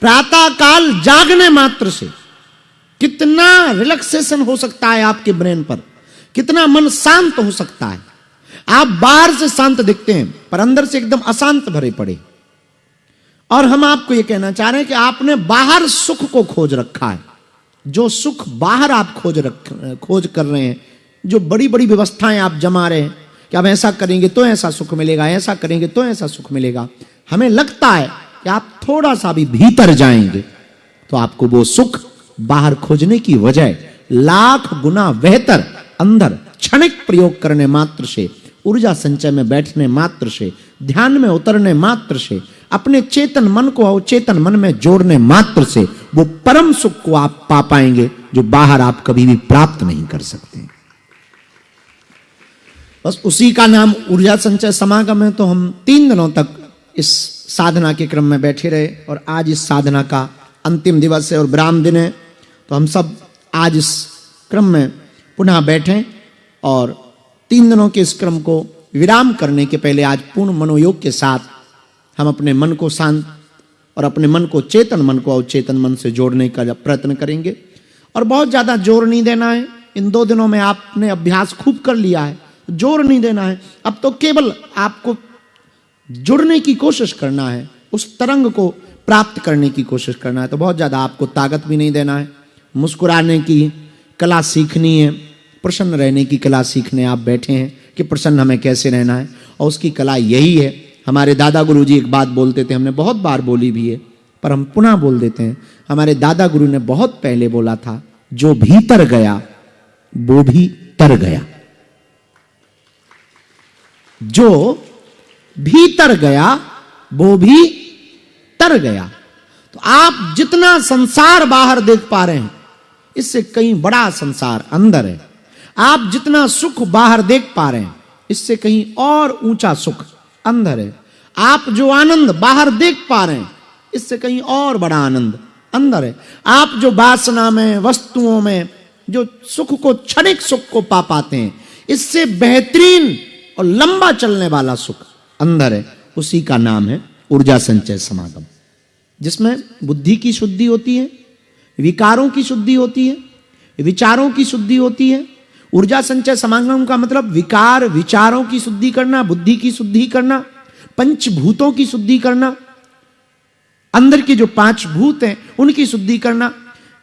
प्रातः काल जागने मात्र से कितना रिलैक्सेशन हो सकता है आपके ब्रेन पर, कितना मन शांत हो सकता है। आप बाहर से शांत दिखते हैं पर अंदर से एकदम अशांत भरे पड़े। और हम आपको यह कहना चाह रहे हैं कि आपने बाहर सुख को खोज रखा है। जो सुख बाहर आप खोज कर रहे हैं, जो बड़ी बड़ी व्यवस्थाएं आप जमा रहे हैं कि आप ऐसा करेंगे तो ऐसा सुख मिलेगा, ऐसा करेंगे तो ऐसा सुख मिलेगा, हमें लगता है कि आप थोड़ा सा भी भीतर जाएंगे तो आपको वो सुख बाहर खोजने की बजाय लाख गुना बेहतर अंदर क्षणिक प्रयोग करने मात्र से, ऊर्जा संचय में बैठने मात्र से, ध्यान में उतरने मात्र से, अपने चेतन मन को अवचेतन मन में जोड़ने मात्र से वो परम सुख को आप पा पाएंगे जो बाहर आप कभी भी प्राप्त नहीं कर सकते। बस उसी का नाम ऊर्जा संचय समागम है। तो हम 3 दिनों तक इस साधना के क्रम में बैठे रहे और आज इस साधना का अंतिम दिवस है और विराम दिन है। तो हम सब आज इस क्रम में पुनः बैठें और 3 दिनों के इस क्रम को विराम करने के पहले आज पूर्ण मनोयोग के साथ हम अपने मन को शांत और अपने मन को चेतन मन को अवचेतन मन से जोड़ने का प्रयत्न करेंगे। और बहुत ज्यादा जोर नहीं देना है। इन 2 दिनों में आपने अभ्यास खूब कर लिया है, जोर नहीं देना है। अब तो केवल आपको जुड़ने की कोशिश करना है, उस तरंग को प्राप्त करने की कोशिश करना है। तो बहुत ज्यादा आपको ताकत भी नहीं देना है। मुस्कुराने की कला सीखनी है, प्रसन्न रहने की कला सीखने आप बैठे हैं कि प्रसन्न हमें कैसे रहना है। और उसकी कला यही है। हमारे दादा गुरु जी एक बात बोलते थे, हमने बहुत बार बोली भी है पर हम पुनः बोल देते हैं। हमारे दादा गुरु ने बहुत पहले बोला था, जो भीतर गया वो भी तर गया। जो भीतर गया वो भी तर गया। तो आप जितना संसार बाहर देख पा रहे हैं, इससे कहीं बड़ा संसार अंदर है। आप जितना सुख बाहर देख पा रहे हैं, इससे कहीं और ऊंचा सुख अंदर है। आप जो आनंद बाहर देख पा रहे हैं, इससे कहीं और बड़ा आनंद अंदर है। आप जो वासना में, वस्तुओं में जो सुख को, क्षणिक सुख को पा पाते हैं, इससे बेहतरीन और लंबा चलने वाला सुख अंदर है। उसी का नाम है ऊर्जा संचय समागम, जिसमें बुद्धि की शुद्धि होती है, विकारों की शुद्धि होती है, विचारों की शुद्धि होती है। ऊर्जा संचय समागम का मतलब विकार विचारों की शुद्धि करना, बुद्धि की शुद्धि करना, पंचभूतों की शुद्धि करना, अंदर के जो 5 भूत हैं उनकी शुद्धि करना।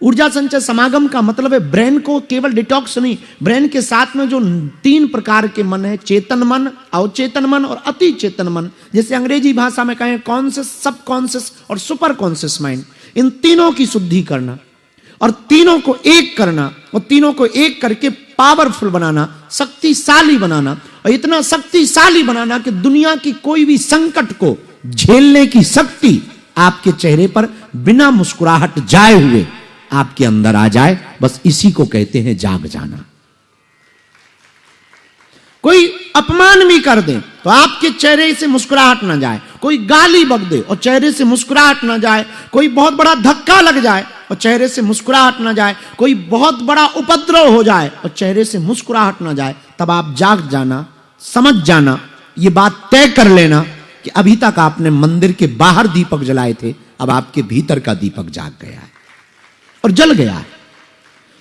ऊर्जा संचय समागम का मतलब है ब्रेन को केवल डिटॉक्स नहीं, ब्रेन के साथ में जो 3 प्रकार के मन है, चेतन मन, अवचेतन मन और अति चेतन मन, जैसे अंग्रेजी भाषा में कहें कॉन्शियस, सब कॉन्शियस और सुपर कॉन्शियस माइंड, इन तीनों की शुद्धि करना और तीनों को एक करना और तीनों को एक करके पावरफुल बनाना, शक्तिशाली बनाना। और इतना शक्तिशाली बनाना कि दुनिया की कोई भी संकट को झेलने की शक्ति आपके चेहरे पर बिना मुस्कुराहट जाए हुए आपके अंदर आ जाए। बस इसी को कहते हैं जाग जाना। कोई अपमान भी कर दे तो आपके चेहरे से मुस्कुराहट ना जाए, कोई गाली बक दे और चेहरे से मुस्कुराहट ना जाए, कोई बहुत बड़ा धक्का लग जाए और चेहरे से मुस्कुराहट ना जाए, कोई बहुत बड़ा उपद्रव हो जाए और चेहरे से मुस्कुराहट ना जाए, तब आप जाग जाना, समझ जाना, ये बात तय कर लेना कि अभी तक आपने मंदिर के बाहर दीपक जलाए थे, अब आपके भीतर का दीपक जाग गया है और जल गया है।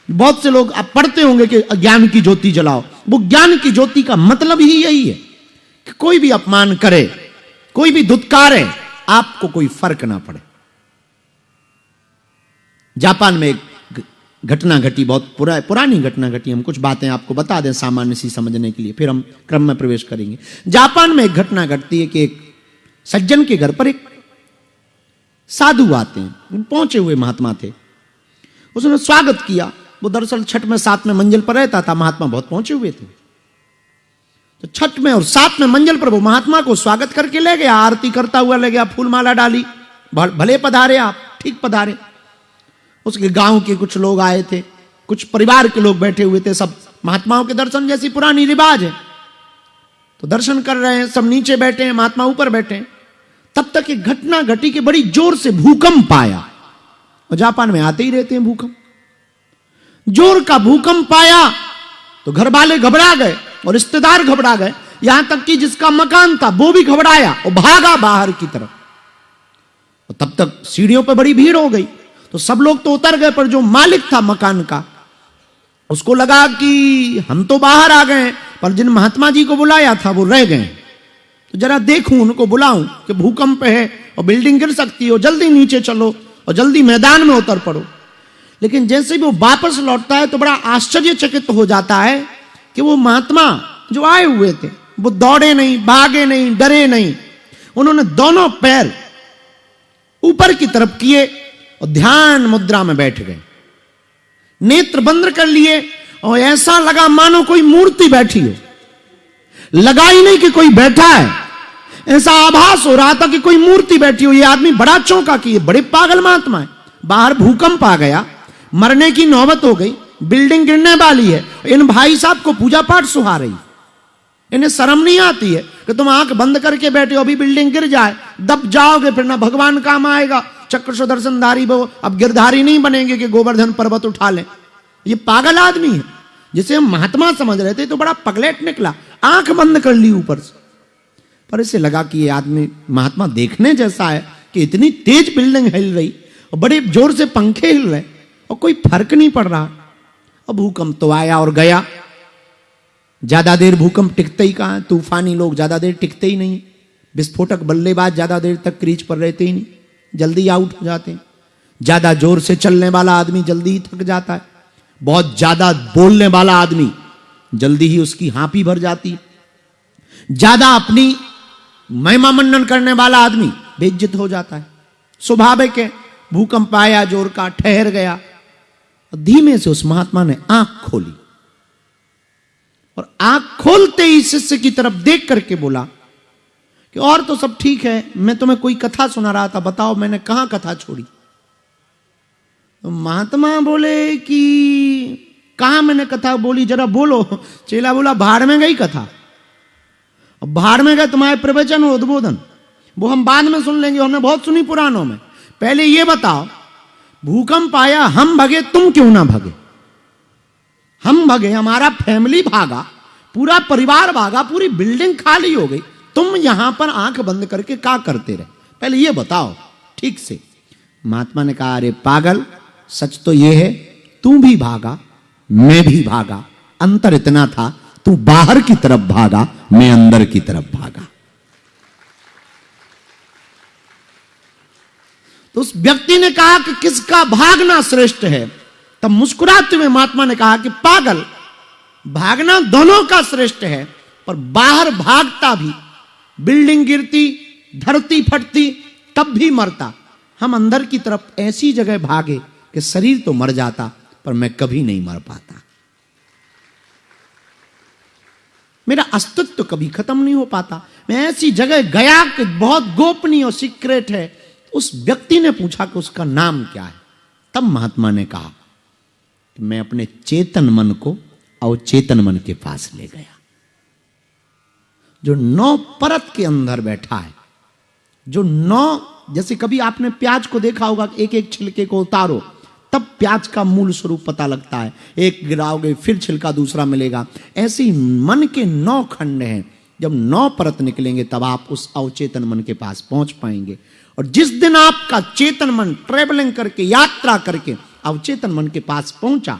बहुत से लोग आप पढ़ते होंगे कि ज्ञान की ज्योति जलाओ। वो ज्ञान की ज्योति का मतलब ही यही है कि कोई भी अपमान करे, कोई भी धुतकारे, आपको कोई फर्क ना पड़े। जापान में एक घटना घटी, बहुत पुरानी घटना घटी। हम कुछ बातें आपको बता दें सामान्य सी समझने के लिए, फिर हम क्रम में प्रवेश करेंगे। जापान में एक घटना घटती है कि एक सज्जन के घर पर एक साधु आते हैं, पहुंचे हुए महात्मा थे। उसने स्वागत किया। वो दरअसल छठ में 7वें मंजिल पर रहता था, महात्मा बहुत पहुंचे हुए थे। तो छठ में और 7वें मंजिल पर वो महात्मा को स्वागत करके ले गया, आरती करता हुआ ले गया, फूल माला डाली, भले पधारे आप, ठीक पधारे। उसके गांव के कुछ लोग आए थे, कुछ परिवार के लोग बैठे हुए थे, सब महात्माओं के दर्शन जैसी पुरानी रिवाज है। तो दर्शन कर रहे हैं, सब नीचे बैठे हैं, महात्मा ऊपर बैठे हैं। तब तक एक घटना घटी कि बड़ी जोर से भूकंप आया। और जापान में आते ही रहते हैं भूकंप। जोर का भूकंप आया तो घर वाले घबरा गए और रिश्तेदार घबरा गए, यहां तक कि जिसका मकान था वो भी घबराया और भागा बाहर की तरफ। और तब तक सीढ़ियों पर बड़ी भीड़ हो गई, तो सब लोग तो उतर गए, पर जो मालिक था मकान का उसको लगा कि हम तो बाहर आ गए, पर जिन महात्मा जी को बुलाया था वो रह गए, तो जरा देखूं, उनको बुलाऊं कि भूकंप है और बिल्डिंग गिर सकती है, जल्दी नीचे चलो और जल्दी मैदान में उतर पड़ो। लेकिन जैसे भी वो वापस लौटता है तो बड़ा आश्चर्यचकित हो जाता है कि वो महात्मा जो आए हुए थे वो दौड़े नहीं, भागे नहीं, डरे नहीं, उन्होंने दोनों पैर ऊपर की तरफ किए और ध्यान मुद्रा में बैठ गए, नेत्र बंद कर लिए, और ऐसा लगा मानो कोई मूर्ति बैठी हो। लगा ही नहीं कि कोई बैठा है, ऐसा आभास हो रहा था कि कोई मूर्ति बैठी हो। ये आदमी बड़ा चौंका कि ये बड़े पागल महात्मा है, बाहर भूकंप आ गया, मरने की नौबत हो गई, बिल्डिंग गिरने वाली है, इन भाई साहब को पूजा पाठ सुहा रही, इन्हें शर्म नहीं आती है कि तुम आंख बंद करके बैठे हो, अभी बिल्डिंग गिर जाए दब जाओगे, फिर ना भगवान काम आएगा, चक्र सुदर्शनधारी वो अब गिरधारी नहीं बनेंगे कि गोवर्धन पर्वत उठा लें। ये पागल आदमी है, जिसे हम महात्मा समझ रहे थे तो बड़ा पगलेट निकला, आंख बंद कर ली ऊपर से। पर इसे लगा कि ये आदमी महात्मा देखने जैसा है कि इतनी तेज बिल्डिंग हिल रही और बड़े जोर से पंखे हिल रहे और कोई फर्क नहीं पड़ रहा। और भूकंप तो आया और गया, ज्यादा देर भूकंप टिकते ही कहां, तूफानी लोग ज्यादा देर टिकते ही नहीं, विस्फोटक बल्लेबाज ज्यादा देर तक क्रीज पर रहते ही नहीं, जल्दी आउट हो जाते हैं। ज्यादा जोर से चलने वाला आदमी जल्दी ही थक जाता है, बहुत ज्यादा बोलने वाला आदमी जल्दी ही उसकी हाँपी भर जाती है, ज्यादा अपनी महिमा मंडन करने वाला आदमी बेइज्जत हो जाता है। स्वाभाविक है, भूकंप आया जोर का, ठहर गया, और धीमे से उस महात्मा ने आंख खोली और आंख खोलते ही शिष्य की तरफ देख करके बोला कि और तो सब ठीक है, मैं तुम्हें कोई कथा सुना रहा था, बताओ मैंने कहां कथा छोड़ी। तो महात्मा बोले कि कहां मैंने कथा बोली, जरा बोलो। चेला बोला भाड़ में गई कथा, भाड़ में गए तुम्हारे प्रवचन और उद्बोधन, वो हम बाद में सुन लेंगे, हमने बहुत सुनी पुराणों में। पहले ये बताओ, भूकंप आया, हम भगे, तुम क्यों ना भगे? हम भगे, हमारा फैमिली भागा, पूरा परिवार भागा, पूरी बिल्डिंग खाली हो गई, तुम यहां पर आंख बंद करके क्या करते रहे, पहले ये बताओ ठीक से। महात्मा ने कहा अरे पागल, सच तो ये है, तू भी भागा, मैं भी भागा, अंतर इतना था तू बाहर की तरफ भागा, मैं अंदर की तरफ भागा। तो उस व्यक्ति ने कहा कि किसका भागना श्रेष्ठ है? तब मुस्कुराते हुए महात्मा ने कहा कि पागल, भागना दोनों का श्रेष्ठ है, पर बाहर भागता भी, बिल्डिंग गिरती, धरती फटती, तब भी मरता। हम अंदर की तरफ ऐसी जगह भागे कि शरीर तो मर जाता, पर मैं कभी नहीं मर पाता, मेरा अस्तित्व कभी खत्म नहीं हो पाता। मैं ऐसी जगह गया कि बहुत गोपनीय और सीक्रेट है। उस व्यक्ति ने पूछा कि उसका नाम क्या है? तब महात्मा ने कहा कि मैं अपने चेतन मन को अवचेतन मन के पास ले गया, जो 9 परत के अंदर बैठा है, जो 9, जैसे कभी आपने प्याज को देखा होगा, एक एक छिलके को उतारो तब प्याज का मूल स्वरूप पता लगता है, एक गिराओगे फिर छिलका दूसरा मिलेगा। ऐसे ही मन के 9 खंड हैं, जब 9 परत निकलेंगे तब आप उस अवचेतन मन के पास पहुंच पाएंगे। और जिस दिन आपका चेतन मन ट्रेवलिंग करके, यात्रा करके अवचेतन मन के पास पहुंचा,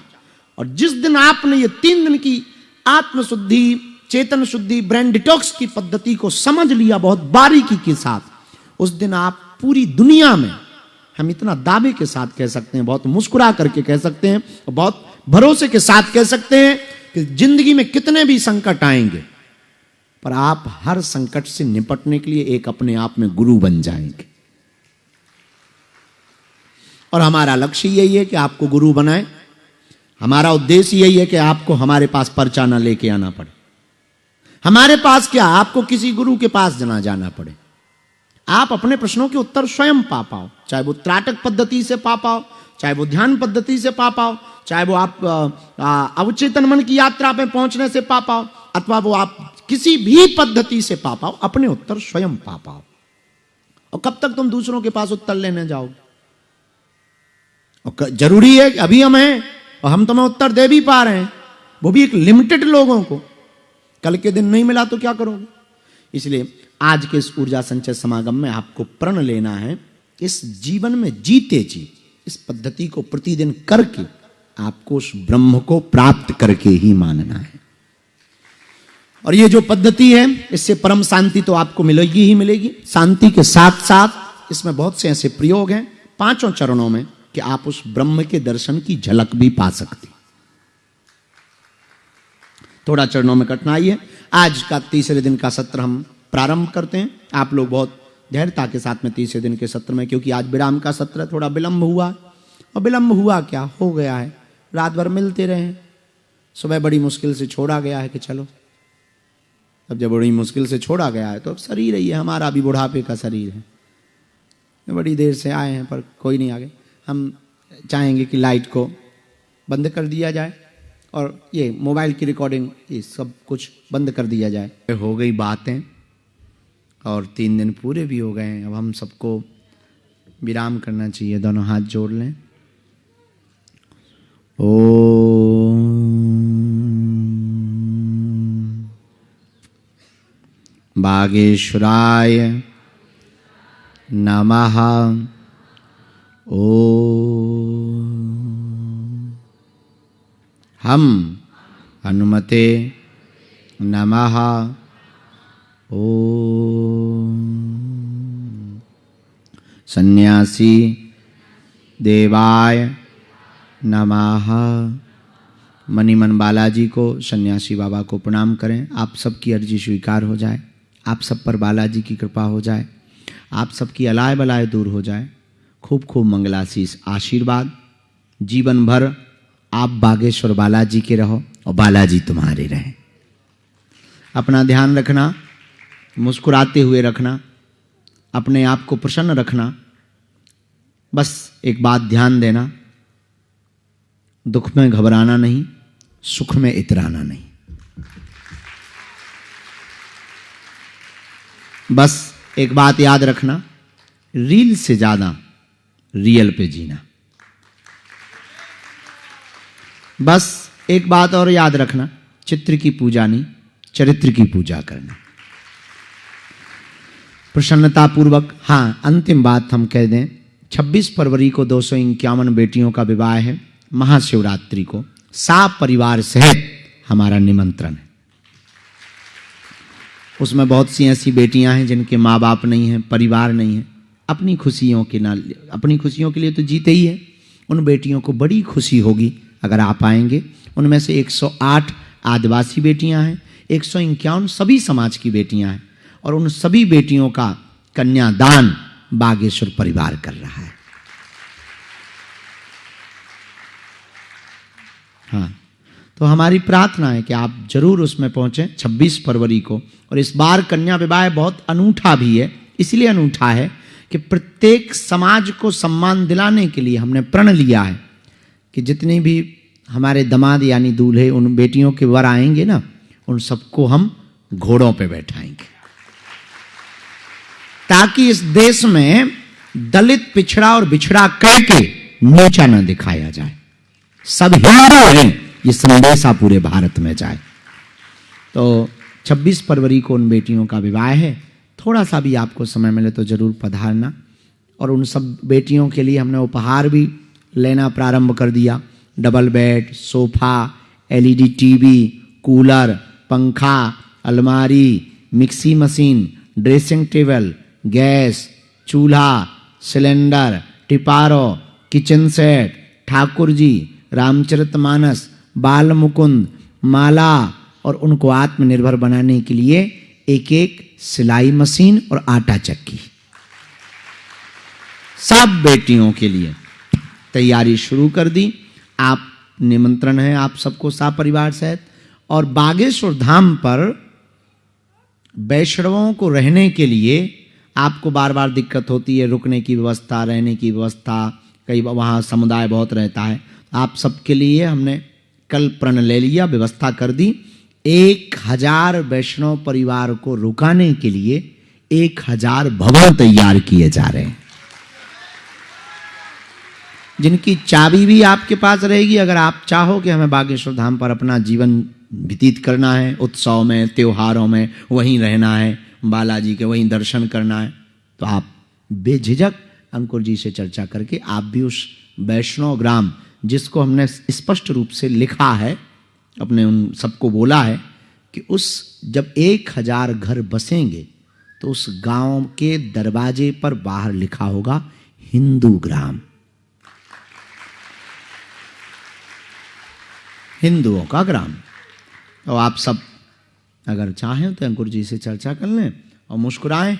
और जिस दिन आपने ये 3 दिन की आत्मशुद्धि, चेतन शुद्धि, ब्रेन डिटॉक्स की पद्धति को समझ लिया बहुत बारीकी के साथ, उस दिन आप पूरी दुनिया में, हम इतना दावे के साथ कह सकते हैं, बहुत मुस्कुरा करके कह सकते हैं, बहुत भरोसे के साथ कह सकते हैं कि जिंदगी में कितने भी संकट आएंगे, पर आप हर संकट से निपटने के लिए एक अपने आप में गुरु बन जाएंगे। और हमारा लक्ष्य यही है कि आपको गुरु बनाए, हमारा उद्देश्य यही है कि आपको हमारे पास पर्चा ना लेके आना पड़े। हमारे पास क्या, आपको किसी गुरु के पास ना जाना पड़े, आप अपने प्रश्नों के उत्तर स्वयं पा पाओ, चाहे वो त्राटक पद्धति से पा पाओ, चाहे वो ध्यान पद्धति से पा पाओ, चाहे वो आप अवचेतन मन की यात्रा पे पहुंचने से पा पाओ, अथवा वो आप किसी भी पद्धति से पा पाओ, अपने उत्तर स्वयं पा पाओ। और कब तक तुम दूसरों के पास उत्तर लेने जाओगे? और जरूरी है कि अभी हम हैं और हम तुम्हें उत्तर दे भी पा रहे हैं, वो भी एक लिमिटेड लोगों को, कल के दिन नहीं मिला तो क्या करोगे? इसलिए आज के इस ऊर्जा संचय समागम में आपको प्रण लेना है इस जीवन में जीते जी इस पद्धति को प्रतिदिन करके आपको उस ब्रह्म को प्राप्त करके ही मानना है। और ये जो पद्धति है, इससे परम शांति तो आपको मिलेगी ही मिलेगी। शांति के साथ साथ इसमें बहुत से ऐसे प्रयोग हैं 5 चरणों में कि आप उस ब्रह्म के दर्शन की झलक भी पा सकते। थोड़ा चरणों में कठिनाई है। आज का तीसरे दिन का सत्र हम प्रारंभ करते हैं। आप लोग बहुत धैर्यता के साथ में तीसरे दिन के सत्र में, क्योंकि आज विराम का सत्र थोड़ा विलंब हुआ, और विलंब हुआ क्या हो गया है, रात भर मिलते रहे, सुबह बड़ी मुश्किल से छोड़ा गया है कि चलो। अब जब बड़ी मुश्किल से छोड़ा गया है तो अब शरीर ही है, हमारा भी बुढ़ापे का शरीर है। बड़ी देर से आए हैं पर कोई नहीं आ गए। हम चाहेंगे कि लाइट को बंद कर दिया जाए और ये मोबाइल की रिकॉर्डिंग ये सब कुछ बंद कर दिया जाए। हो गई बातें और 3 दिन पूरे भी हो गए हैं। अब हम सबको विराम करना चाहिए। दोनों हाथ जोड़ लें। ओम बागेश्वराय नमः। ओम हम हनुमते नमः। ओम सन्यासी देवाय नमः। मणिमन बालाजी को, सन्यासी बाबा को प्रणाम करें। आप सबकी अर्जी स्वीकार हो जाए, आप सब पर बालाजी की कृपा हो जाए, आप सबकी अलाय बलाय दूर हो जाए। खूब खूब मंगलाशीष आशीर्वाद। जीवन भर आप बागेश्वर बालाजी के रहो और बालाजी तुम्हारे रहें। अपना ध्यान रखना, मुस्कुराते हुए रखना, अपने आप को प्रसन्न रखना। बस एक बात ध्यान देना, दुख में घबराना नहीं, सुख में इतराना नहीं। बस एक बात याद रखना, रील से ज्यादा रियल पे जीना। बस एक बात और याद रखना, चित्र की पूजा नहीं, चरित्र की पूजा करना। प्रसन्नता पूर्वक। हाँ, अंतिम बात हम कह दें, 26 फरवरी को 251 बेटियों का विवाह है। महाशिवरात्रि को परिवार सहित हमारा निमंत्रण है। उसमें बहुत सी ऐसी बेटियां हैं जिनके माँ बाप नहीं हैं, परिवार नहीं है। अपनी खुशियों के लिए तो जीते ही है। उन बेटियों को बड़ी खुशी होगी अगर आप आएंगे। उनमें से 108 आदिवासी बेटियां हैं, 151 सभी समाज की बेटियां हैं, और उन सभी बेटियों का कन्यादान बागेश्वर परिवार कर रहा है। हाँ, तो हमारी प्रार्थना है कि आप जरूर उसमें पहुंचें 26 फरवरी को। और इस बार कन्या विवाह बहुत अनूठा भी है। इसलिए अनूठा है कि प्रत्येक समाज को सम्मान दिलाने के लिए हमने प्रण लिया है कि जितनी भी हमारे दामाद यानी दूल्हे उन बेटियों के वर आएंगे ना, उन सबको हम घोड़ों पे बैठाएंगे, ताकि इस देश में दलित, पिछड़ा और बिछड़ा कह के नीचा न दिखाया जाए। सब हिंदू हैं, ये संदेशा पूरे भारत में जाए। तो 26 फरवरी को उन बेटियों का विवाह है। थोड़ा सा भी आपको समय मिले तो जरूर पधारना। और उन सब बेटियों के लिए हमने उपहार भी लेना प्रारंभ कर दिया। Double bed, sofa, LED TV, cooler, पंखा, अलमारी, mixie machine, dressing table, gas, चूल्हा, cylinder, टिपारो, kitchen set, Thakur ji, Ramcharitmanas, बाल मुकुंद, माला, और उनको आत्मनिर्भर बनाने के लिए एक एक सिलाई मशीन और आटा चक्की, सब बेटियों के लिए तैयारी शुरू कर दी। आप निमंत्रण है आप सबको सपरिवार सहित। और बागेश्वर धाम पर वैष्णवों को रहने के लिए आपको बार बार दिक्कत होती है, रुकने की व्यवस्था, रहने की व्यवस्था, कई वहाँ समुदाय बहुत रहता है। आप सबके लिए हमने कल प्रण ले लिया, व्यवस्था कर दी। 1000 वैष्णव परिवार को रुकाने के लिए 1000 भवन तैयार किए जा रहे हैं, जिनकी चाबी भी आपके पास रहेगी। अगर आप चाहो कि हमें बागेश्वर धाम पर अपना जीवन व्यतीत करना है, उत्सव में, त्योहारों में वहीं रहना है, बालाजी के वहीं दर्शन करना है, तो आप बेझिझक अंकुर जी से चर्चा करके आप भी उस वैष्णव ग्राम, जिसको हमने स्पष्ट रूप से लिखा है, अपने उन सबको बोला है कि उस जब 1000 घर बसेंगे तो उस गांव के दरवाजे पर बाहर लिखा होगा हिंदू ग्राम, हिंदुओं का ग्राम। तो आप सब अगर चाहें तो अंकुर जी से चर्चा कर लें और मुस्कुराएं